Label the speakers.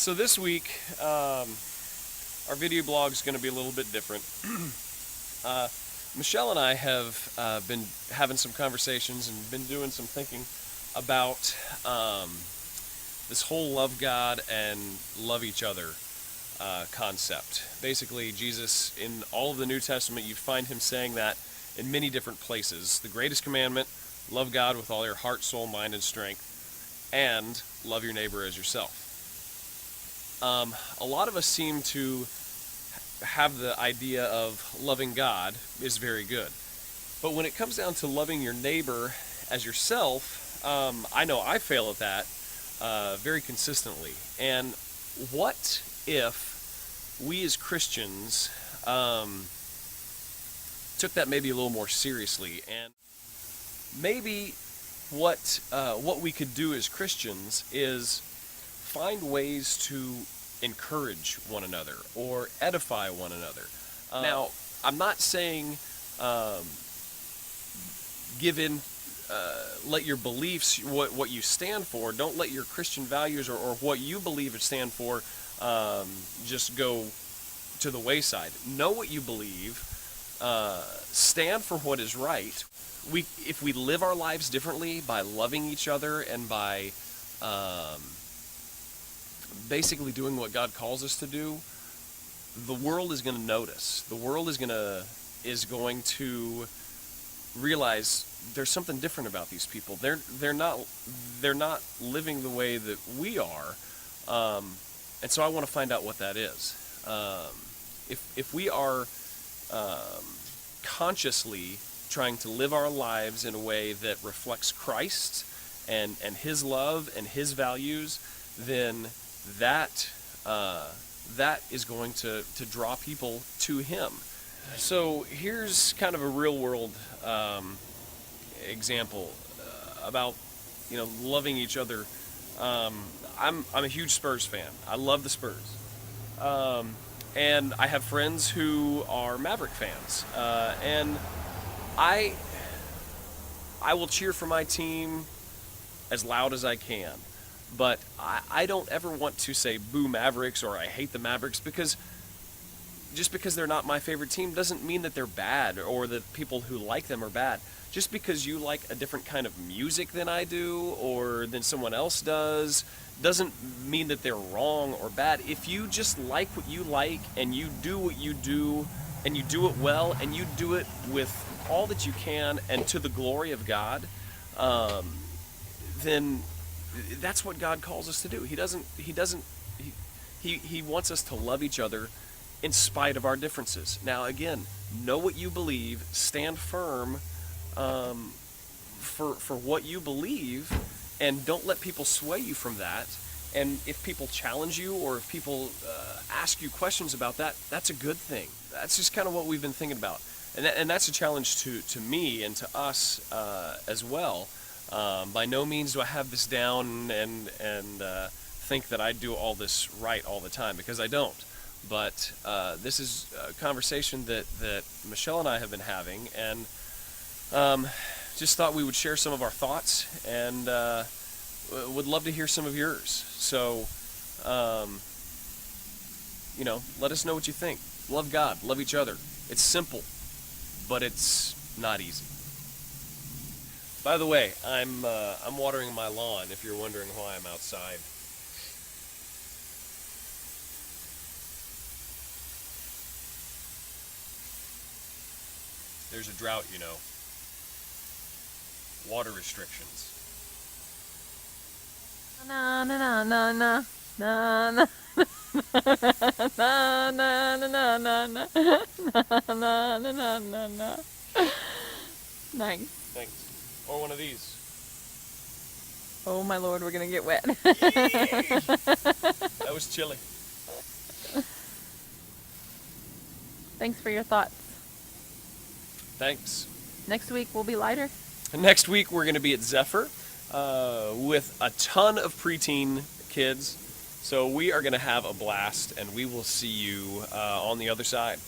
Speaker 1: So this week, our video blog is going to be a little bit different. Michelle and I have been having some conversations and been doing some thinking about this whole love God and love each other concept. Basically, Jesus, in all of the New Testament, you find him saying that in many different places. The greatest commandment, love God with all your heart, soul, mind, and strength, and love your neighbor as yourself. A lot of us seem to have the idea of loving God is very good. But when it comes down to loving your neighbor as yourself, I know I fail at that very consistently. And what if we as Christians took that maybe a little more seriously, and maybe what we could do as Christians is find ways to encourage one another or edify one another. Now, I'm not saying give in, let your beliefs, what you stand for, don't let your Christian values or what you believe or stand for just go to the wayside. Know what you believe, stand for what is right. If we live our lives differently by loving each other and by basically doing what God calls us to do, the world is going to notice. The world is going to realize there's something different about these people. They're not living the way that we are, and so I want to find out what that is. If we are consciously trying to live our lives in a way that reflects Christ and his love and his values, then that is going to draw people to him. So here's kind of a real world example about loving each other. I'm a huge Spurs fan. I love the Spurs, and I have friends who are Maverick fans, and I will cheer for my team as loud as I can. But I don't ever want to say boo Mavericks or I hate the Mavericks, because just because they're not my favorite team doesn't mean that they're bad or that people who like them are bad. Just because you like a different kind of music than I do or than someone else does doesn't mean that they're wrong or bad. If you just like what you like and you do what you do and you do it well and you do it with all that you can and to the glory of God, then that's what God calls us to do. He wants us to love each other in spite of our differences. Now, again, know what you believe, stand firm for what you believe, and don't let people sway you from that. And if people challenge you or if people ask you questions about that, that's a good thing. That's just kind of what we've been thinking about. And that's a challenge to me and to us as well. By no means do I have this down and think that I do all this right all the time, because I don't. But this is a conversation that Michelle and I have been having, and just thought we would share some of our thoughts, and would love to hear some of yours. So, let us know what you think. Love God, love each other. It's simple, but it's not easy. By the way, I'm watering my lawn, if you're wondering why I'm outside. There's a drought, water restrictions.
Speaker 2: Na na na na na na na na na na na na na na na na. Nice.
Speaker 1: Thanks. Or one of these.
Speaker 2: Oh my Lord, we're gonna get wet.
Speaker 1: That was chilly.
Speaker 2: Thanks for your thoughts.
Speaker 1: Thanks.
Speaker 2: Next week we'll be lighter.
Speaker 1: Next week we're going to be at Zephyr with a ton of preteen kids. So we are going to have a blast, and we will see you on the other side.